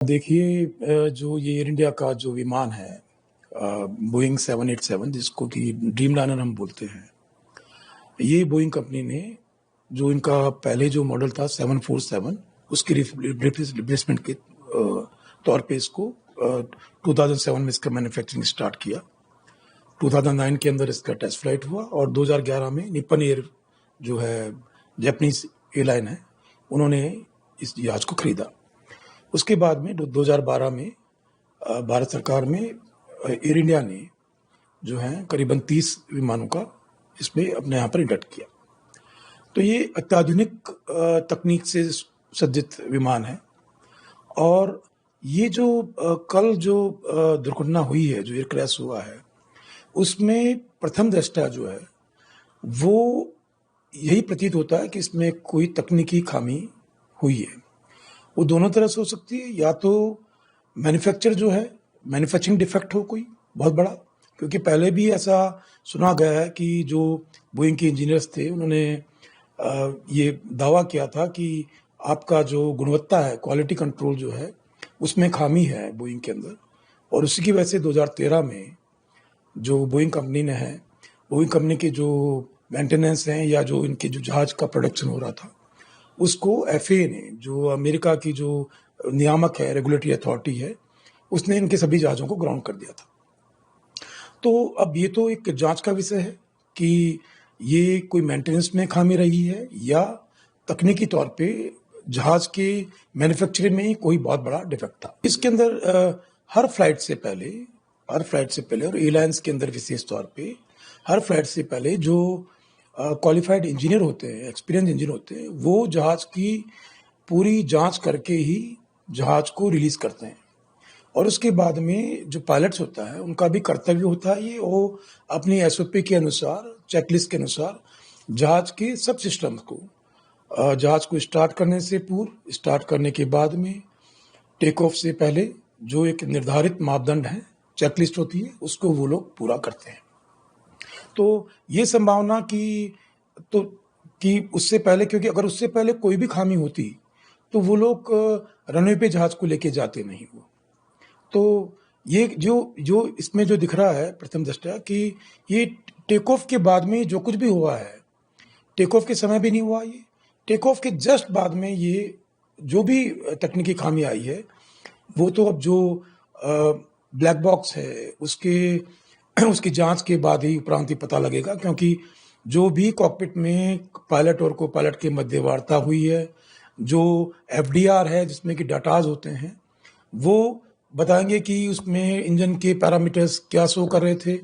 देखिए जो ये एयर इंडिया का जो विमान है बोइंग 787 जिसको कि ड्रीम लाइनर हम बोलते हैं। ये बोइंग कंपनी ने जो इनका पहले जो मॉडल था 747 उसकी रिप्लेसमेंट के तौर पे इसको 2007 में इसका मैन्युफैक्चरिंग स्टार्ट किया। 2009 के अंदर इसका टेस्ट फ्लाइट हुआ और 2011 में निप्पन एयर जो है जापानीज एयरलाइन है, उन्होंने इस जहाज को खरीदा। उसके बाद में 2012 में भारत सरकार में एयर इंडिया ने जो है करीबन 30 विमानों का इसमें अपने यहाँ पर इंडक्ट किया। तो ये अत्याधुनिक तकनीक से सज्जित विमान है और ये जो कल जो दुर्घटना हुई है, जो एयर क्रैश हुआ है, उसमें प्रथम दृष्टया जो है वो यही प्रतीत होता है कि इसमें कोई तकनीकी खामी हुई है। वो दोनों तरह से हो सकती है, या तो मैन्युफैक्चर जो है मैन्युफैक्चरिंग डिफेक्ट हो कोई बहुत बड़ा, क्योंकि पहले भी ऐसा सुना गया है कि जो बोइंग के इंजीनियर्स थे उन्होंने ये दावा किया था कि आपका जो गुणवत्ता है, क्वालिटी कंट्रोल जो है, उसमें खामी है बोइंग के अंदर। और उसी की वजह से 2013 में जो बोइंग कंपनी ने है, बोइंग कंपनी के जो मेंटेनेंस हैं या जो इनके जो जहाज का प्रोडक्शन हो रहा था, उसको एफएए ने, जो अमेरिका की जो नियामक है, रेगुलेटरी अथॉरिटी है, उसने इनके सभी जहाज़ों को ग्राउंड कर दिया था। तो अब ये तो एक जांच का विषय है कि ये कोई मेंटेनेंस में खामी रही है या तकनीकी तौर पे जहाज के मैन्युफैक्चरिंग में ही कोई बहुत बड़ा डिफेक्ट था। इसके अंदर हर फ्लाइट से पहले और एयरलाइंस के अंदर विशेष तौर पे हर फ्लाइट से पहले जो क्वालिफाइड इंजीनियर होते हैं, एक्सपीरियंस इंजीनियर होते हैं, वो जहाज की पूरी जांच करके ही जहाज को रिलीज करते हैं। और उसके बाद में जो पायलट्स होता है उनका भी कर्तव्य होता है ये, वो अपनी एसओपी के अनुसार, चेकलिस्ट के अनुसार जहाज के सब सिस्टम्स को, जहाज को स्टार्ट करने से पूर्व, स्टार्ट करने के बाद में, टेक ऑफ से पहले जो एक निर्धारित मापदंड है, चेकलिस्ट होती है, उसको वो लोग पूरा करते हैं। तो ये संभावना कि उससे पहले, क्योंकि अगर उससे पहले कोई भी खामी होती तो वो लोग रनवे पे जहाज को लेके जाते नहीं वो। तो ये जो इसमें जो दिख रहा है प्रथम दृष्टया कि ये टेक ऑफ के बाद में जो कुछ भी हुआ है, टेक ऑफ के समय भी नहीं हुआ, ये टेक ऑफ के जस्ट बाद में ये जो भी तकनीकी खामी आई है, वो तो अब जो ब्लैक बॉक्स है उसकी जांच के बाद ही उपरांत ही पता लगेगा, क्योंकि जो भी कॉकपिट में पायलट और को पायलट के मध्य वार्ता हुई है, जो एफडीआर है जिसमें कि डाटाज होते हैं, वो बताएंगे कि उसमें इंजन के पैरामीटर्स क्या शो कर रहे थे,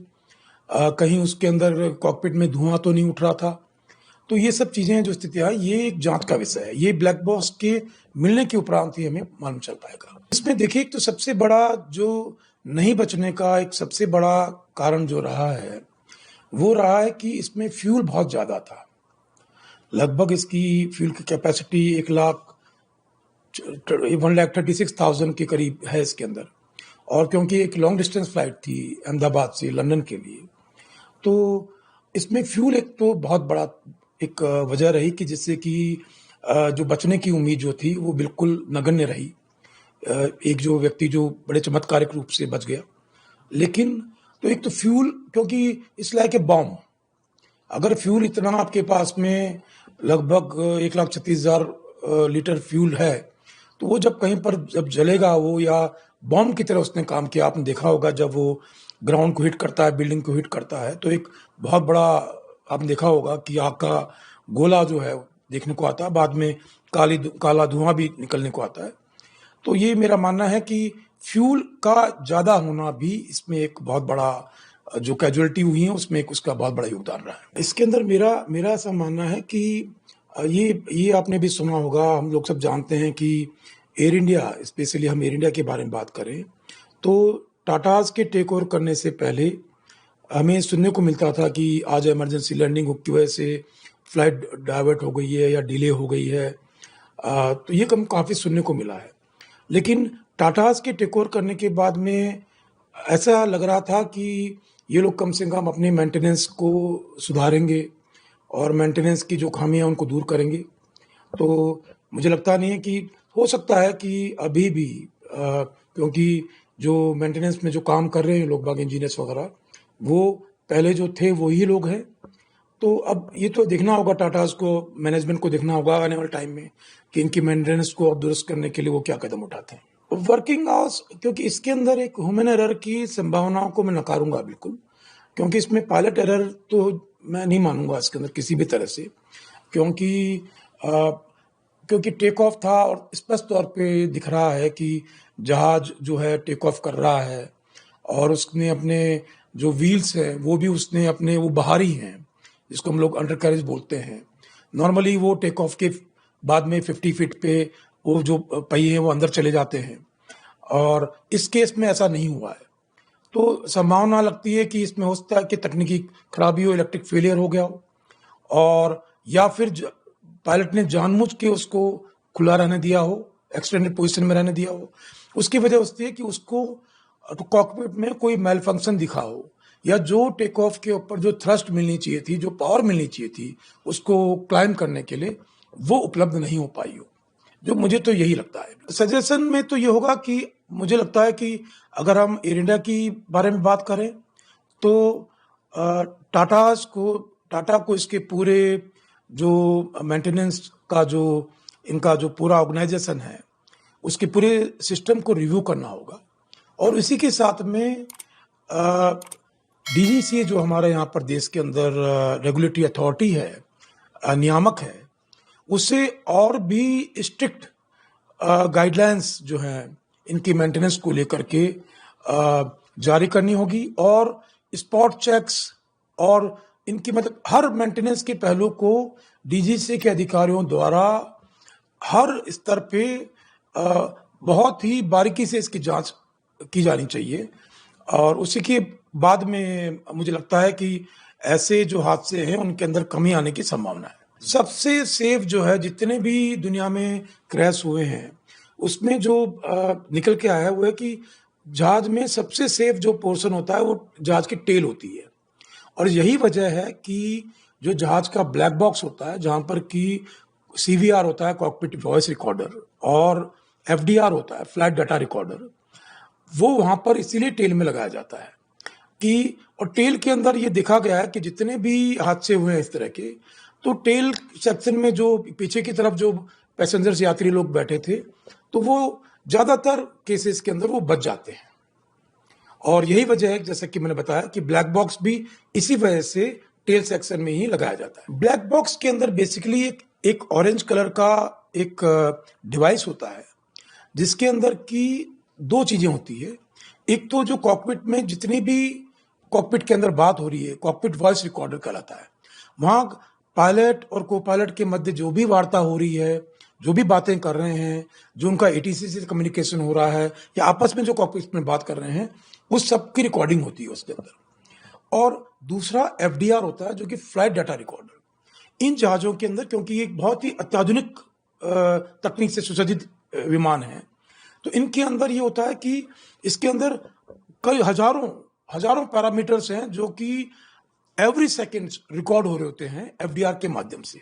कहीं उसके अंदर कॉकपिट में धुआं तो नहीं उठ रहा था। तो ये सब चीज़ें जो स्थितियाँ, ये एक जांच का विषय है। ये ब्लैक बॉक्स के मिलने के उपरांत ही हमें मालूम चल पाएगा। इसमें देखिए, एक तो सबसे बड़ा जो नहीं बचने का एक सबसे बड़ा कारण जो रहा है, वो रहा है कि इसमें फ्यूल बहुत ज़्यादा था। लगभग इसकी फ्यूल की कैपेसिटी 1,36,000 के करीब है इसके अंदर। और क्योंकि एक लॉन्ग डिस्टेंस फ्लाइट थी अहमदाबाद से लंदन के लिए, तो इसमें फ्यूल एक तो बहुत बड़ा एक वजह रही कि जिससे कि जो बचने की उम्मीद जो थी वो बिल्कुल नगण्य रही। एक जो व्यक्ति जो बड़े चमत्कारिक रूप से बच गया। लेकिन तो एक तो फ्यूल, क्योंकि इट्स लाइक ए बॉम्ब, अगर फ्यूल इतना आपके पास में लगभग 1,36,000 लीटर फ्यूल है, तो वो जब कहीं पर जब जलेगा वो, या बॉम्ब की तरह उसने काम किया। आपने देखा होगा जब वो ग्राउंड को हिट करता है, बिल्डिंग को हिट करता है, तो एक बहुत बड़ा आपने देखा होगा कि आग का गोला जो है देखने को आता है, बाद में काला धुआं भी निकलने को आता है। तो ये मेरा मानना है कि फ्यूल का ज़्यादा होना भी इसमें एक बहुत बड़ा, जो कैजुअलिटी हुई है उसमें एक उसका बहुत बड़ा योगदान रहा है। इसके अंदर मेरा ऐसा मानना है कि ये आपने भी सुना होगा, हम लोग सब जानते हैं कि एयर इंडिया, स्पेशली हम एयर इंडिया के बारे में बात करें तो टाटाज के टेक ओवर करने से पहले हमें सुनने को मिलता था कि आज इमरजेंसी लैंडिंग की वजह से फ्लाइट डाइवर्ट हो गई है या डिले हो गई है। तो ये काफ़ी सुनने को मिला है। लेकिन टाटाज के टेक ओवर करने के बाद में ऐसा लग रहा था कि ये लोग कम से कम अपने मेंटेनेंस को सुधारेंगे और मेंटेनेंस की जो खामियां उनको दूर करेंगे। तो मुझे लगता नहीं है कि हो सकता है कि अभी भी क्योंकि जो मेंटेनेंस में जो काम कर रहे हैं लोग बाग इंजीनियर्स वगैरह, वो पहले जो थे वही लोग हैं। तो अब ये तो देखना होगा, टाटाज़ को, मैनेजमेंट को देखना होगा आने वाले टाइम में कि इनकी मेंटेनेंस को और दुरुस्त करने के लिए वो क्या कदम उठाते हैं। वर्किंग आवर्स, क्योंकि इसके अंदर एक ह्यूमन एरर की संभावनाओं को मैं नकारूंगा बिल्कुल, क्योंकि इसमें पायलट एरर तो मैं नहीं मानूंगा इसके अंदर किसी भी तरह से, क्योंकि क्योंकि टेक ऑफ था और स्पष्ट तौर पे दिख रहा है कि जहाज जो है टेक ऑफ कर रहा है और उसने अपने जो व्हील्स हैं वो भी उसने अपने वो बाहरी हैं, जिसको हम लोग अंडर कैरेज बोलते हैं। नॉर्मली वो टेक ऑफ के बाद में 50 फीट पे वो जो पहिए हैं वो अंदर चले जाते हैं, और इस केस में ऐसा नहीं हुआ है। तो संभावना लगती है कि इसमें हो सकता है कि तकनीकी खराबी हो, इलेक्ट्रिक फेलियर हो गया हो, और या फिर पायलट ने जानबूझ के उसको खुला रहने दिया हो, एक्सटेंडेड पोजीशन में रहने दिया हो। उसकी वजह होती है कि उसको कॉकपिट में कोई मेल फंक्शन दिखा हो, या जो टेक ऑफ के ऊपर जो थ्रस्ट मिलनी चाहिए थी, जो पावर मिलनी चाहिए थी उसको क्लाइंब करने के लिए, वो उपलब्ध नहीं हो पाई हो। जो मुझे तो यही लगता है। सजेशन में तो ये होगा कि मुझे लगता है कि अगर हम एयर इंडिया की बारे में बात करें तो टाटा को इसके पूरे जो मेंटेनेंस का जो इनका जो पूरा ऑर्गेनाइजेशन है उसके पूरे सिस्टम को रिव्यू करना होगा, और इसी के साथ में डीजीसीए जो हमारे यहाँ पर देश के अंदर रेगुलेटरी अथॉरिटी है, नियामक है, उसे और भी स्ट्रिक्ट गाइडलाइंस जो हैं इनकी मेंटेनेंस को लेकर के जारी करनी होगी, और स्पॉट चेक्स और इनकी मतलब हर मेंटेनेंस के पहलू को डीजीसीए के अधिकारियों द्वारा हर स्तर पे बहुत ही बारीकी से इसकी जांच की जानी चाहिए, और उसी के बाद में मुझे लगता है कि ऐसे जो हादसे हैं उनके अंदर कमी आने की संभावना है। सबसे सेफ जो है, जितने भी दुनिया में क्रैश हुए हैं उसमें जो निकल के आया है वो है कि जहाज में सबसे सेफ जो पोर्शन होता है वो जहाज की टेल होती है, और यही वजह है कि जो जहाज का ब्लैक बॉक्स होता है, जहां पर कि सीवीआर होता है, कॉकपिट वॉइस रिकॉर्डर, और एफडीआर होता है, फ्लाइट डाटा रिकॉर्डर, वो वहां पर इसीलिए टेल में लगाया जाता है कि, और टेल के अंदर ये देखा गया है कि जितने भी हादसे हुए हैं इस तरह के, तो टेल सेक्शन में जो पीछे की तरफ जो पैसेंजर्स यात्री लोग बैठे थे, तो वो ज्यादातर केसेस के अंदर वो बच जाते हैं। और यही वजह है, जैसा कि मैंने बताया, कि ब्लैक बॉक्स भी इसी वजह से टेल सेक्शन में ही लगाया जाता है। ब्लैक बॉक्स के अंदर बेसिकली एक ऑरेंज कलर का एक डिवाइस होता है, जिसके अंदर की दो चीजें होती है। एक तो जो कॉकपिट में जितनी भी कॉकपिट के अंदर बात हो रही है, कॉकपिट वॉइस रिकॉर्डर कहलाता है। वहां पायलट और को पायलट के मध्य जो भी वार्ता हो रही है, जो भी बातें कर रहे हैं, जो उनका एटीसी से कम्युनिकेशन हो रहा है, या आपस में जो कॉकपिट में बात कर रहे हैं, उस सब की रिकॉर्डिंग होती है उसके अंदर। और दूसरा एफडीआर होता है, जो कि फ्लाइट डाटा रिकॉर्डर। इन जहाजों के अंदर, क्योंकि एक बहुत ही अत्याधुनिक तकनीक से सुसज्जित विमान है, तो इनके अंदर ये होता है कि इसके अंदर कई हजारों पैरामीटर्स हैं जो कि एवरी सेकेंड रिकॉर्ड हो रहे होते हैं एफडीआर के माध्यम से।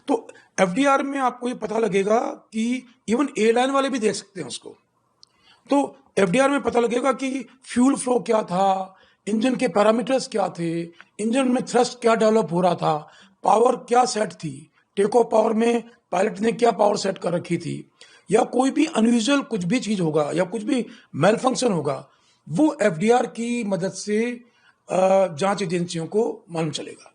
तो एफडीआर में आपको ये पता लगेगा कि इवन एयरलाइन वाले भी देख सकते हैं उसको। तो एफडीआर में पता लगेगा कि फ्यूल फ्लो क्या था, इंजन के पैरामीटर्स क्या थे, इंजन में थ्रस्ट क्या डेवलप हो रहा था, पावर क्या सेट थी, टेक ऑफ पावर में पायलट ने क्या पावर सेट कर रखी थी, या कोई भी अनयूजुअल कुछ भी चीज होगा या कुछ भी मेल फंक्शन होगा, वो एफडीआर की मदद से जांच एजेंसियों को मालूम चलेगा।